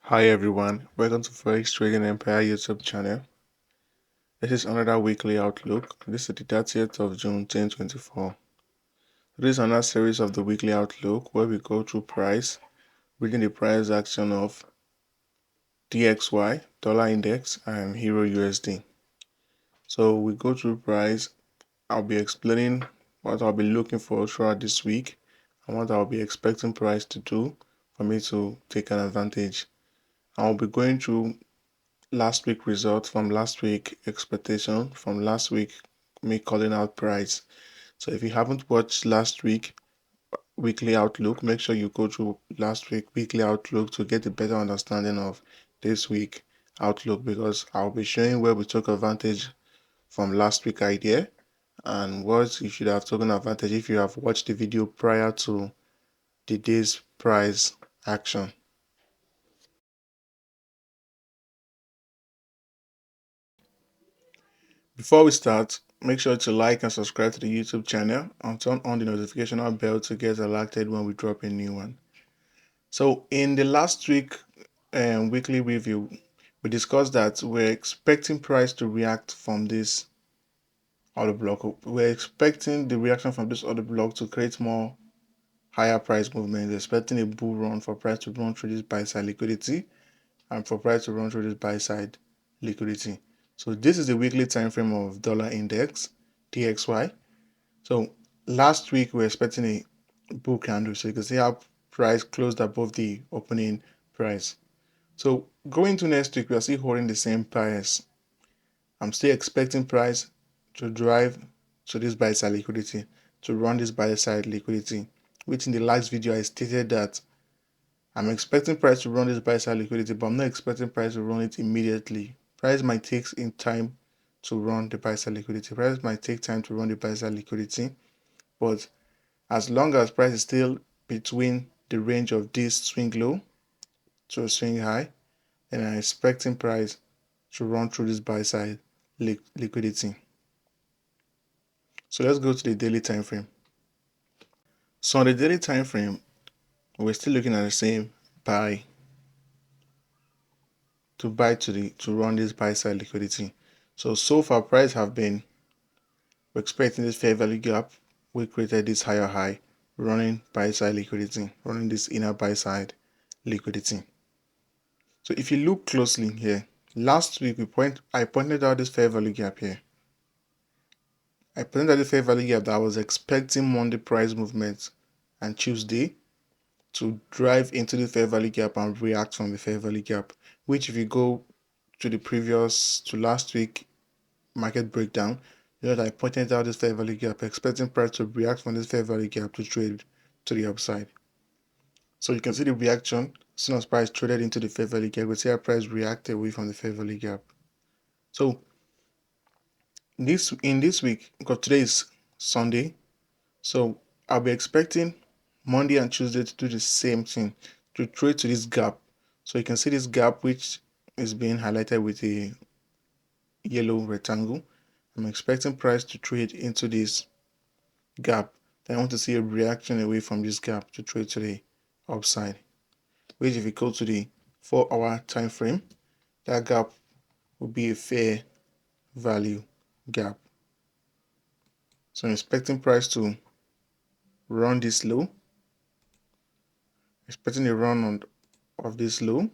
Hi everyone, welcome to FOREX Trading Empire YouTube channel. This is another weekly outlook. This is the 30th of June 2024. This is another series of the weekly outlook where we go through price, reading the price action of DXY, dollar index, and Euro USD. So we go through price. I'll be explaining what I'll be looking for throughout this week and what I'll be expecting price to do for me to take an advantage. I'll be going through last week results from last week, expectation from last week, me calling out price. So if you haven't watched last week weekly outlook, make sure you go through last week weekly outlook to get a better understanding of this week outlook, because I'll be showing where we took advantage from last week idea and what you should have taken advantage if you have watched the video prior to the day's price action. Before we start, make sure to like and subscribe to the YouTube channel and turn on the notification bell to get alerted when we drop a new one. So in the last week weekly review, we discussed that we're expecting price to react from this order block. We're expecting the reaction from this order block to create more higher price movements, expecting a bull run for price to run through this buy side liquidity and for price to run through this buy side liquidity. So this is the weekly time frame of dollar index DXY. So last week we were expecting a bull candle, so you can see how price closed above the opening price. So going to next week, we are still holding the same price. I'm still expecting price to drive to this buy side liquidity, to run this buy side liquidity, which in the last video I stated that I'm expecting price to run this buy side liquidity, but I'm not expecting price to run it immediately. Price might take in time to run the buy side liquidity. Price might take time to run the buy side liquidity, but as long as price is still between the range of this swing low to a swing high, then I'm expecting price to run through this buy side liquidity. So let's go to the daily time frame. So on the daily time frame, we're still looking at the same buy to run this buy side liquidity. So far price have been expecting this fair value gap. We created this higher high, running buy side liquidity, running this inner buy side liquidity. So if you look closely here, last week I pointed out this fair value gap here. I pointed out the fair value gap that I was expecting Monday price movement and Tuesday to drive into the fair value gap and react from the fair value gap, which if you go to last week market breakdown, you know that I pointed out this fair value gap, expecting price to react from this fair value gap to trade to the upside. So you can see the reaction as soon as price traded into the fair value gap. We see how price reacted away from the fair value gap. So in this week, because today is Sunday, so I'll be expecting Monday and Tuesday to do the same thing, to trade to this gap. So you can see this gap which is being highlighted with a yellow rectangle. I'm expecting price to trade into this gap. Then I want to see a reaction away from this gap to trade to the upside, which if you go to the 4-hour time frame, that gap will be a fair value gap. So I'm expecting price to run this low, expecting a run of this low,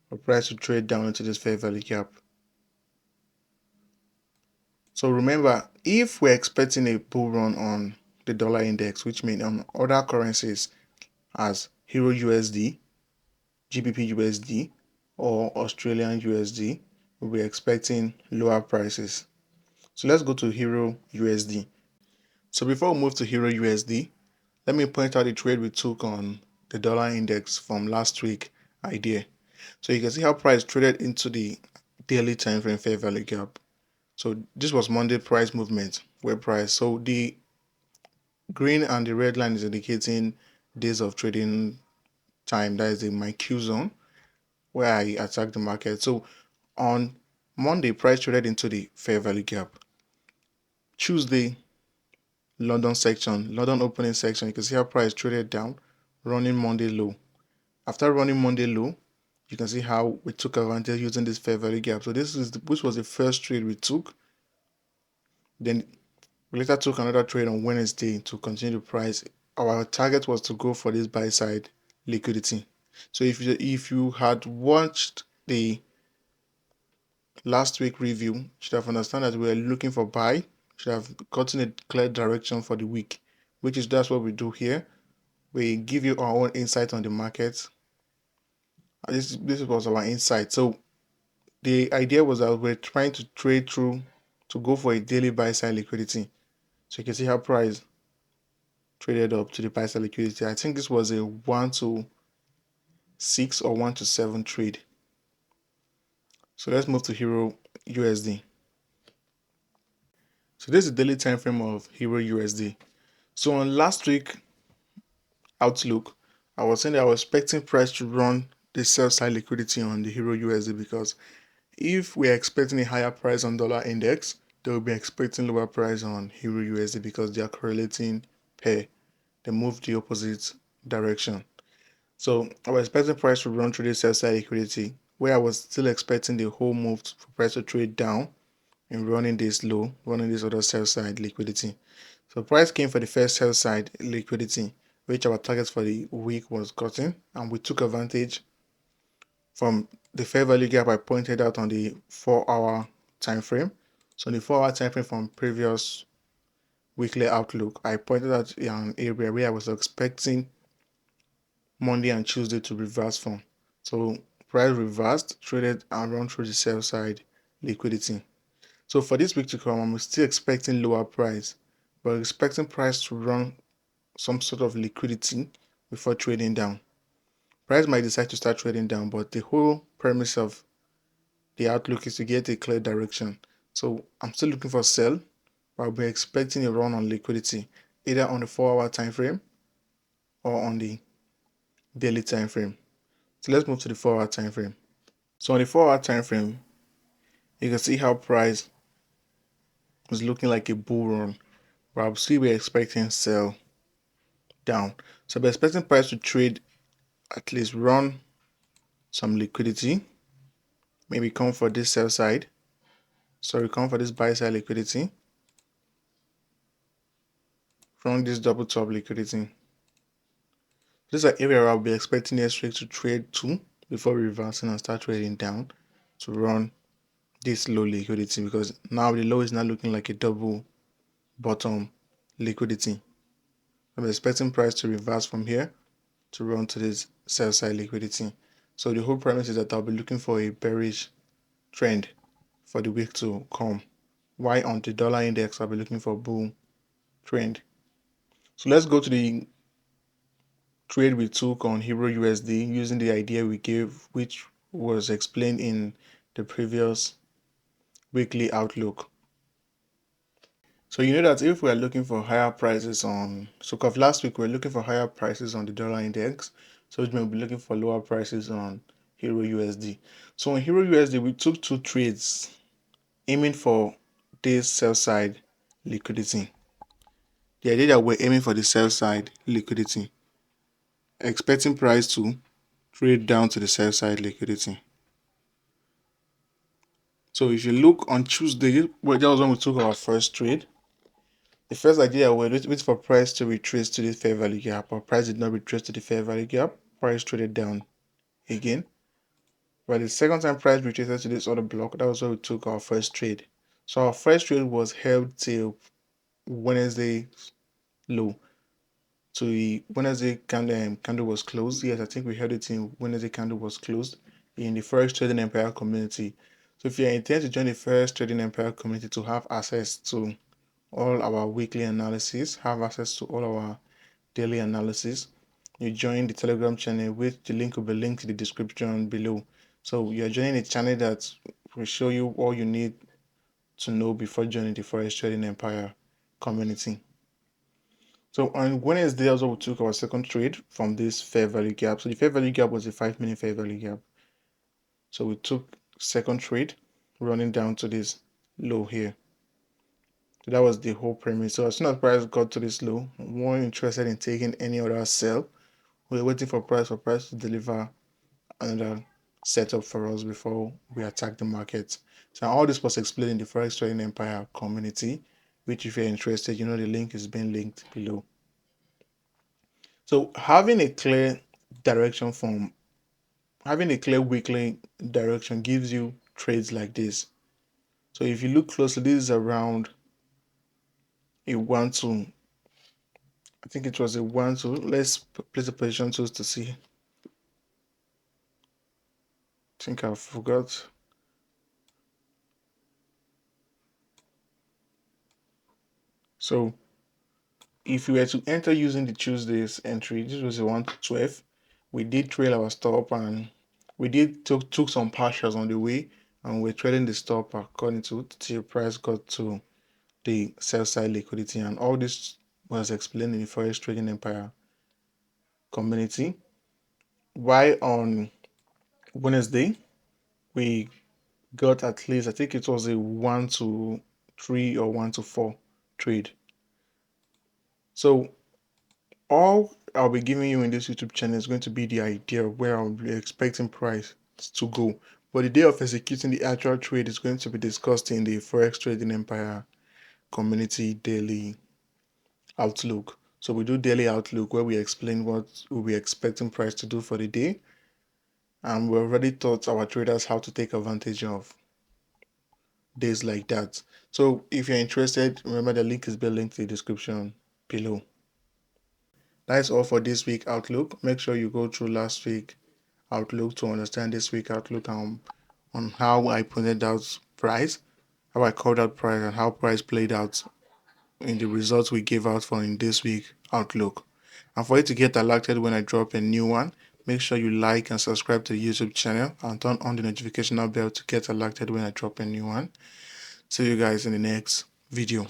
for price to trade down into this fair value gap. So remember, if we're expecting a bull run on the dollar index, which means on other currencies as Euro USD, Gbpusd, or Australian USD, we'll be expecting lower prices. So let's go to Euro USD. So before we move to Euro USD, let me point out the trade we took on the dollar index from last week idea. So you can see how price traded into the daily time frame fair value gap. So this was Monday price movement, where price. So the green and the red line is indicating days of trading time. That is my Q zone where I attack the market. So on Monday, price traded into the fair value gap. Tuesday, London opening section, you can see how price traded down, running Monday low. After running Monday low, You can see how we took advantage using this fair value gap. So this was the first trade we took. Then we later took another trade on Wednesday to continue the price. Our target was to go for this buy side liquidity. So if you had watched the last week review, you should have understood that we are looking for buy, should have gotten a clear direction for the week, which is that's what we do here. We give you our own insight on the market. This was our insight. So the idea was that we're trying to trade through to go for a daily buy side liquidity. So you can see how price traded up to the buy side liquidity. I think this was a 1 to 6 or 1 to 7 trade. So let's move to Euro USD. So this is the daily time frame of Euro USD. So on last week outlook, I was saying that I was expecting price to run the sell side liquidity on the Euro USD, because if we're expecting a higher price on dollar index, they will be expecting lower price on Euro USD because they are correlating pair. They move the opposite direction. So I was expecting price to run through the sell side liquidity, where I was still expecting the whole move for price to trade down and running this low, running this other sell side liquidity. So price came for the first sell side liquidity, which our target for the week was gotten, and we took advantage from the fair value gap I pointed out on the 4-hour time frame. So the 4-hour time frame from previous weekly outlook, I pointed out an area where I was expecting Monday and Tuesday to reverse from. So price reversed, traded, and run through the sell side liquidity. So for this week to come, I'm still expecting lower price, but expecting price to run some sort of liquidity before trading down. Price might decide to start trading down, but the whole premise of the outlook is to get a clear direction. So I'm still looking for sell, but I'll be expecting a run on liquidity, either on the 4-hour time frame or on the daily time frame. So let's move to the 4-hour time frame. So on the 4-hour time frame, you can see how price was looking like a bull run, but I'll still be expecting sell down. So I'll be expecting price to trade, at least run some liquidity, maybe come for this sell side, sorry, come for this buy side liquidity, run this double top liquidity. This is an area where I'll be expecting next week to trade to before reversing and start trading down to run this low liquidity, because now the low is not looking like a double bottom liquidity. I'm expecting price to reverse from here to run to this sell side liquidity. So the whole premise is that I'll be looking for a bearish trend for the week to come. Why on the dollar index I'll be looking for bull trend. So let's go to the trade we took on Euro USD using the idea we gave, which was explained in the previous weekly outlook. So you know that if we are looking for higher prices on, so of last week we were looking for higher prices on the dollar index, so we will be looking for lower prices on Euro USD. So on Euro USD we took 2 trades aiming for this sell side liquidity. The idea that we're aiming for the sell side liquidity, expecting price to trade down to the sell side liquidity. So if you look on Tuesday, well, that was when we took our first trade. The first idea, we're waiting for price to retrace to the fair value gap, but price did not retrace to the fair value gap. Price traded down again. But the second time price retraced to this other block, that was where we took our first trade. So our first trade was held till Wednesday low. So the Wednesday candle was closed. Yes, I think we held it in Wednesday candle was closed in the FOREX Trading Empire community. So if you intend to join the FOREX Trading Empire community to have access to all our weekly analysis, have access to all our daily analysis, you join the Telegram channel, which the link will be linked in the description below. So you're joining a channel that will show you all you need to know before joining the FOREX Trading Empire community. So on Wednesday also we took our second trade from this fair value gap. So the fair value gap was a 5-minute fair value gap. So we took second trade running down to this low here. So that was the whole premise. So as soon as price got to this low, we weren't interested in taking any other sell. We were waiting for price to deliver another set up for us before we attack the market. So all this was explained in the Forex Trading Empire community, which if you're interested, you know the link is being linked below. So having a clear direction from having a clear weekly direction gives you trades like this. So if you look closely, this is around a 1-2. I think it was a 1-2. Let's place the position tools to see. I think I forgot. So if we were to enter using the Tuesday's entry, this was a 1-12. We did trail our stop and we did took some partials on the way, and we're trading the stop according to till price got to the sell side liquidity, and all this was explained in the Forex Trading Empire community. Why on Wednesday we got at least, I think it was a 1-3 or 1-4 trade. So all I'll be giving you in this YouTube channel is going to be the idea of where I'll be expecting price to go. But the day of executing the actual trade is going to be discussed in the Forex Trading Empire community daily outlook. So we do daily outlook where we explain what we'll be expecting price to do for the day. And we already taught our traders how to take advantage of days like that. So if you're interested, remember the link is being linked in the description below. That's all for this week outlook. Make sure you go through last week outlook to understand this week outlook on how I pointed out price, how I called out price, and how price played out in the results we gave out for in this week outlook. And for you to get alerted when I drop a new one, make sure you like and subscribe to the YouTube channel and turn on the notification bell to get alerted when I drop a new one. See you guys in the next video.